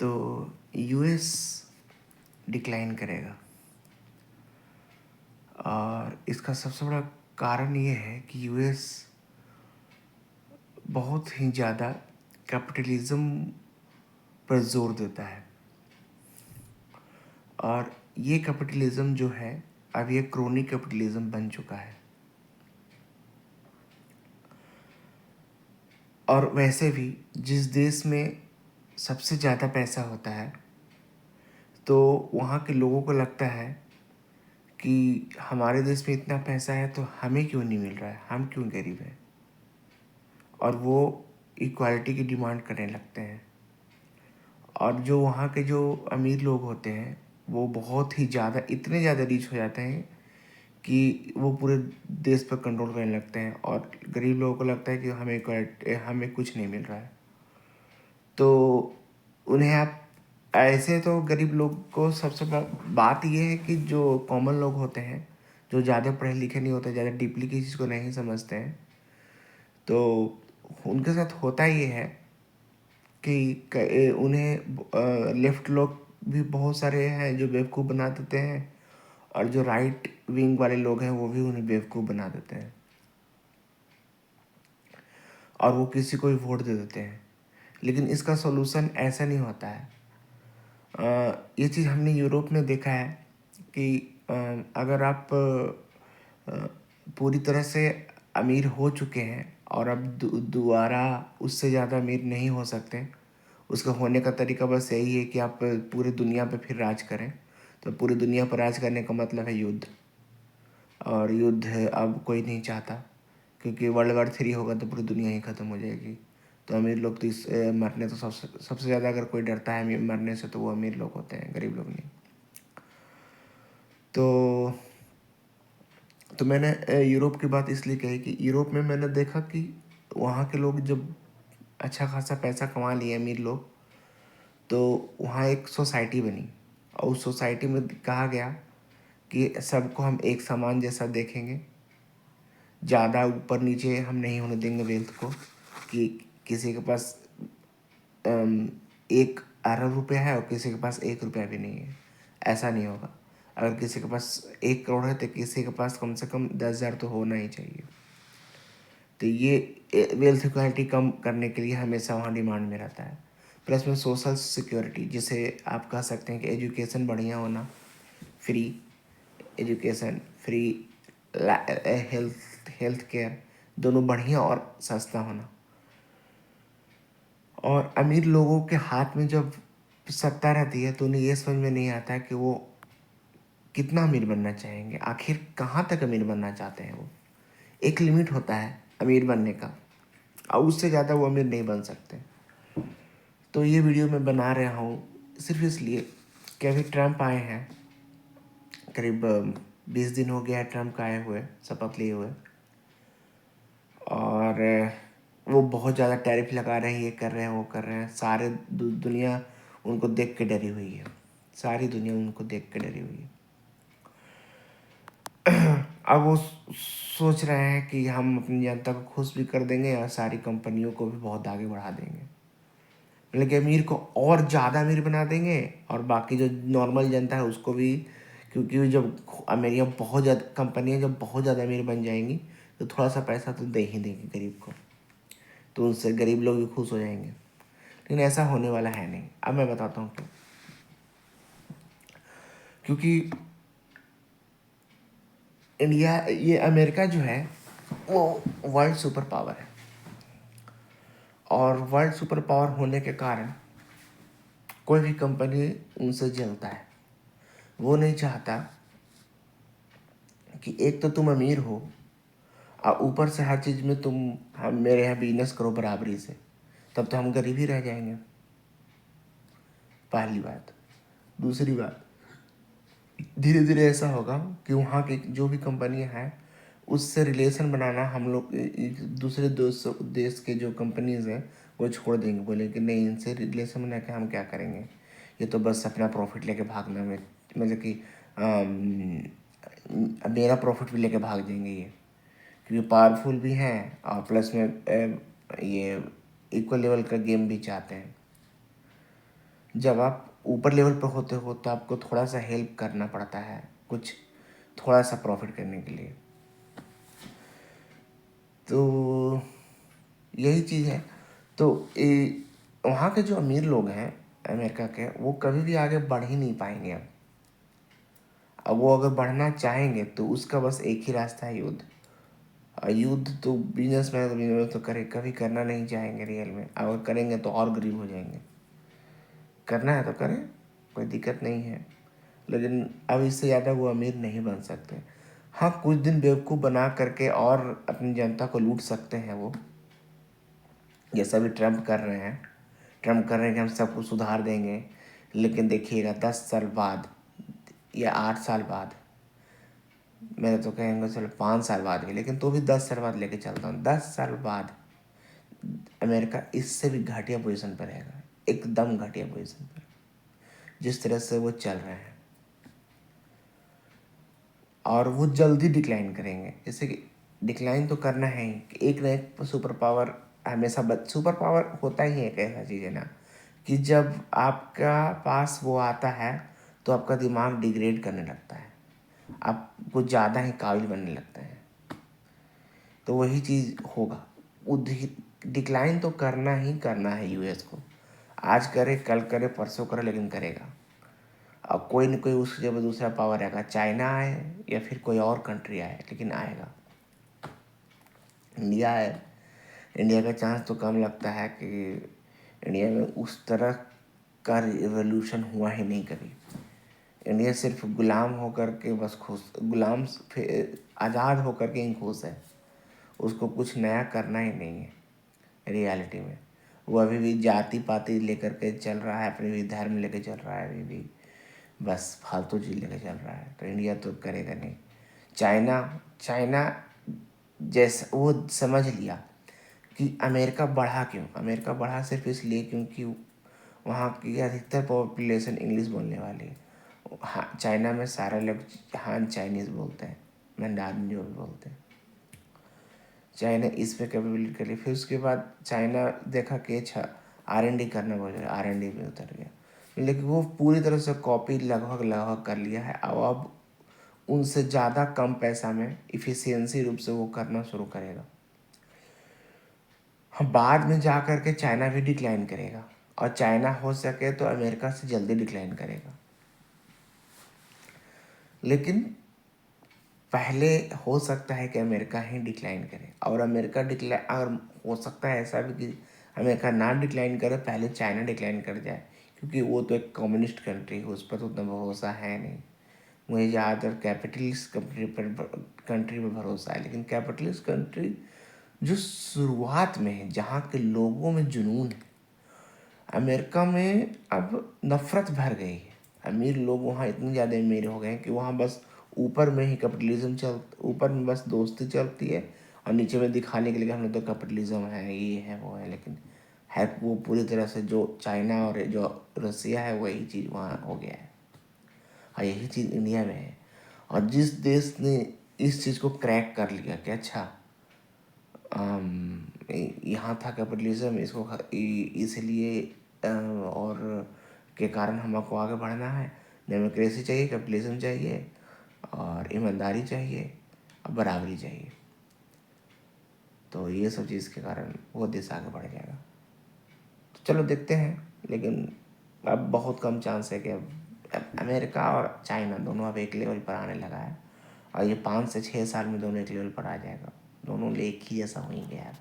तो US decline करेगा। और इसका सबसे बड़ा कारण ये है कि यूएस बहुत ही ज़्यादा कैपिटलिज्म पर जोर देता है। और ये कैपिटलिज्म जो है अब ये क्रोनिक कैपिटलिज्म बन चुका है। और वैसे भी जिस देश में सबसे ज़्यादा पैसा होता है तो वहाँ के लोगों को लगता है कि हमारे देश में इतना पैसा है तो हमें क्यों नहीं मिल रहा है, हम क्यों गरीब हैं। और वो इक्वालिटी की डिमांड करने लगते हैं। और जो वहाँ के जो अमीर लोग होते हैं वो बहुत ही ज़्यादा इतने ज़्यादा रीच हो जाते हैं कि वो पूरे देश पर कंट्रोल करने लगते हैं। और गरीब लोगों को लगता है कि हमें कुछ नहीं मिल रहा है। तो उन्हें आप ऐसे तो गरीब लोग को सबसे बात ये है कि जो कॉमन लोग होते हैं, जो ज़्यादा पढ़े लिखे नहीं होते, ज़्यादा डीपली किसी चीज़ को नहीं समझते हैं, तो उनके साथ होता ये है कि उन्हें लेफ्ट लोग भी बहुत सारे हैं जो बेवकूफ़ बना देते हैं। और जो राइट विंग वाले लोग हैं वो भी उन्हें बेवकूफ़ बना देते हैं और वो किसी को भी वोट दे देते हैं। लेकिन इसका सॉल्यूशन ऐसा नहीं होता है। ये चीज़ हमने यूरोप में देखा है कि अगर आप पूरी तरह से अमीर हो चुके हैं और अब दोबारा उससे ज़्यादा अमीर नहीं हो सकते, उसका होने का तरीका बस यही है कि आप पूरी दुनिया पे फिर राज करें। तो पूरी दुनिया पर राज करने का मतलब है युद्ध। और युद्ध अब कोई नहीं चाहता क्योंकि वर्ल्ड वॉर 3 होगा तो पूरी दुनिया ही ख़त्म हो जाएगी। तो अमीर लोग तो इस मरने तो सबसे ज़्यादा अगर कोई डरता है मरने से तो वो अमीर लोग होते हैं, गरीब लोग नहीं। तो मैंने यूरोप की बात इसलिए कही कि यूरोप में मैंने देखा कि वहाँ के लोग जब अच्छा खासा पैसा कमा लिए अमीर लोग, तो वहाँ एक सोसाइटी बनी और उस सोसाइटी में कहा गया कि सबको हम एक समान जैसा देखेंगे, ज़्यादा ऊपर नीचे हम नहीं होने देंगे वेल्थ को कि किसी के पास 1 अरब रुपया है और किसी के पास 1 रुपया भी नहीं है। ऐसा नहीं होगा। अगर किसी के पास 1 करोड़ है तो किसी के पास कम से कम 10,000 तो होना ही चाहिए। तो ये वेल्थ इक्वालिटी कम करने के लिए हमेशा वहाँ डिमांड में रहता है। प्लस में सोशल सिक्योरिटी, जिसे आप कह सकते हैं कि एजुकेशन बढ़िया होना, free education, free health care, दोनों बढ़िया और सस्ता होना। और अमीर लोगों के हाथ में जब सत्ता रहती है तो उन्हें ये समझ में नहीं आता है कि वो कितना अमीर बनना चाहेंगे, आखिर कहाँ तक अमीर बनना चाहते हैं। वो एक लिमिट होता है अमीर बनने का और उससे ज़्यादा वो अमीर नहीं बन सकते। तो ये वीडियो मैं बना रहा हूँ सिर्फ इसलिए कि अभी ट्रम्प आए हैं, करीब 20 दिन हो गया है ट्रम्प का आए हुए, शपथ लिए हुए। और वो बहुत ज़्यादा टैरिफ लगा रहे हैं, ये कर रहे हैं वो कर रहे हैं। सारे दुनिया उनको देख के डरी हुई है, सारी दुनिया उनको देख के डरी हुई है। अब वो सोच रहे हैं कि हम अपनी जनता को खुश भी कर देंगे और सारी कंपनियों को भी बहुत आगे बढ़ा देंगे, मतलब कि अमीर को और ज़्यादा अमीर बना देंगे और बाकी जो नॉर्मल जनता है उसको भी। क्योंकि जब अमेरिका बहुत ज़्यादा कंपनियाँ जब बहुत ज़्यादा अमीर बन जाएंगी तो थोड़ा सा पैसा तो दे ही देंगे गरीब को, तो उनसे गरीब लोग भी खुश हो जाएंगे। लेकिन ऐसा होने वाला है नहीं। अब मैं बताता हूँ क्यों। क्योंकि इंडिया, ये अमेरिका जो है वो वर्ल्ड सुपर पावर है। और वर्ल्ड सुपर पावर होने के कारण कोई भी कंपनी उनसे जलता है। वो नहीं चाहता कि एक तो तुम अमीर हो और ऊपर से हर चीज़ में हम मेरे यहाँ बिजनेस करो बराबरी से, तब तो हम गरीब ही रह जाएंगे, पहली बात। दूसरी बात, धीरे धीरे ऐसा होगा कि वहाँ की जो भी कंपनियाँ हैं उससे रिलेशन बनाना हम लोग दूसरे देश के जो कंपनीज हैं वो छोड़ देंगे। बोले कि नहीं, इनसे रिलेशन बना के हम क्या करेंगे, ये तो बस अपना प्रॉफिट लेके भागना में, मतलब कि मेरा प्रॉफिट भी लेके भाग जाएंगे ये, क्योंकि पावरफुल भी हैं और प्लस में ये इक्वल लेवल का गेम भी चाहते हैं। जब आप ऊपर लेवल पर होते हो तो आपको थोड़ा सा हेल्प करना पड़ता है, कुछ थोड़ा सा प्रॉफिट करने के लिए। तो यही चीज़ है। तो वहाँ के जो अमीर लोग हैं अमेरिका के, वो कभी भी आगे बढ़ ही नहीं पाएंगे। अब वो अगर बढ़ना चाहेंगे तो उसका बस एक ही रास्ता है, युद्ध। और युद्ध तो बिजनेस तो करे, कभी करना नहीं चाहेंगे रियल में। अगर करेंगे तो और गरीब हो जाएंगे। करना है तो करें, कोई दिक्कत नहीं है, लेकिन अब इससे ज़्यादा वो अमीर नहीं बन सकते। हाँ, कुछ दिन बेवकूफ़ बना करके और अपनी जनता को लूट सकते हैं वो, जैसा भी ट्रम्प कर रहे हैं। ट्रम्प कर रहे हैं कि हम सब कुछ सुधार देंगे, लेकिन देखिएगा 10 साल बाद या 8 साल बाद, मेरे तो कहेंगे चलो 5 साल बाद भी, लेकिन तो भी 10 साल बाद लेके चलता हूँ, 10 साल बाद अमेरिका इससे भी घटिया पोजीशन पर रहेगा, एकदम घटिया पोजीशन पर, जिस तरह से वो चल रहे हैं। और वो जल्दी डिक्लाइन करेंगे। जैसे कि डिक्लाइन तो करना है ही, एक ना एक सुपर पावर हमेशा सुपर पावर होता ही है। एक ऐसा चीज़ है ना कि जब आपका पास वो आता है तो आपका दिमाग डिग्रेड करने लगता है, आप कुछ ज़्यादा ही काबिल बनने लगते हैं। तो वही चीज़ होगा, डिक्लाइन तो करना ही करना है यूएस को। आज करे, कल करे, परसों करे, लेकिन करेगा। अब कोई न कोई उसकी जगह दूसरा पावर आएगा, चाइना आए या फिर कोई और कंट्री आए, लेकिन आएगा। इंडिया है, इंडिया का चांस तो कम लगता है कि इंडिया में उस तरह का रिवॉल्यूशन हुआ ही नहीं कभी। इंडिया सिर्फ गुलाम होकर के बस खुश, गुलाम आज़ाद होकर के ही खुश है। उसको कुछ नया करना ही नहीं है रियलिटी में। वो अभी भी जाति पाति लेकर के चल रहा है, अपने भी धर्म लेके चल रहा है, अभी भी बस फालतू चीज़ लेके चल रहा है। तो इंडिया तो करेगा नहीं। चाइना चाइना जैसा वो समझ लिया कि अमेरिका बढ़ा क्यों। अमेरिका बढ़ा सिर्फ इसलिए क्योंकि वहाँ की अधिकतर पॉपुलेशन इंग्लिश बोलने वाली है। हाँ, चाइना में सारे लोग हान चाइनीज़ बोलते हैं, मैंडारिन जो भी बोलते हैं। चाइना इस पे कैपेबिलिटी कर ली। फिर उसके बाद चाइना देखा कि अच्छा R&D करना बोल रहा है, R&D में उतर गया, लेकिन वो पूरी तरह से कॉपी लगभग कर लिया है। अब उनसे ज़्यादा कम पैसा में इफ़िशियंसी रूप से वो करना शुरू करेगा। हाँ, बाद में जा कर के चाइना भी डिक्लाइन करेगा, और चाइना हो सके तो अमेरिका से जल्दी डिक्लाइन करेगा। लेकिन पहले हो सकता है कि अमेरिका ही डिक्लाइन करे, और अमेरिका डिक्लाइन, अगर हो सकता है ऐसा भी कि अमेरिका ना डिक्लाइन करे, पहले चाइना डिक्लाइन कर जाए, क्योंकि वो तो एक कम्युनिस्ट कंट्री है, उस पर तो उतना भरोसा है नहीं। मुझे ज़्यादातर कैपिटलिस्ट कंट्री पर भरोसा है, लेकिन कैपिटलिस्ट कंट्री जो शुरुआत में है, जहाँ के लोगों में जुनून है। अमेरिका में अब नफ़रत भर गई है। अमीर लोग वहाँ इतने ज़्यादा अमीर हो गए हैं कि वहाँ बस ऊपर में ही कैपिटलिज्म ऊपर में बस दोस्ती चलती है, और नीचे में दिखाने के लिए हम लोग तो कैपिटलिज्म है, ये है वो है, लेकिन है वो पूरी तरह से जो चाइना और जो रसिया है वही चीज़ वहाँ हो गया है। और यही चीज़ इंडिया में है। और जिस देश ने इस चीज़ को क्रैक कर लिया कि अच्छा यहाँ था कैपिटलिज्म, इसको इसलिए और के कारण हमको आगे बढ़ना है, डेमोक्रेसी चाहिए, कैपिटलिज्म चाहिए, और ईमानदारी चाहिए, और बराबरी चाहिए। तो ये सब चीज़ के कारण वो देश आगे बढ़ जाएगा। तो चलो देखते हैं, लेकिन अब बहुत कम चांस है कि अब अमेरिका और चाइना दोनों अब एक लेवल पर आने लगा है, और ये 5 से 6 साल में दोनों एक लेवल पर आ जाएगा। दोनों एक ही जैसा हो ही गया है।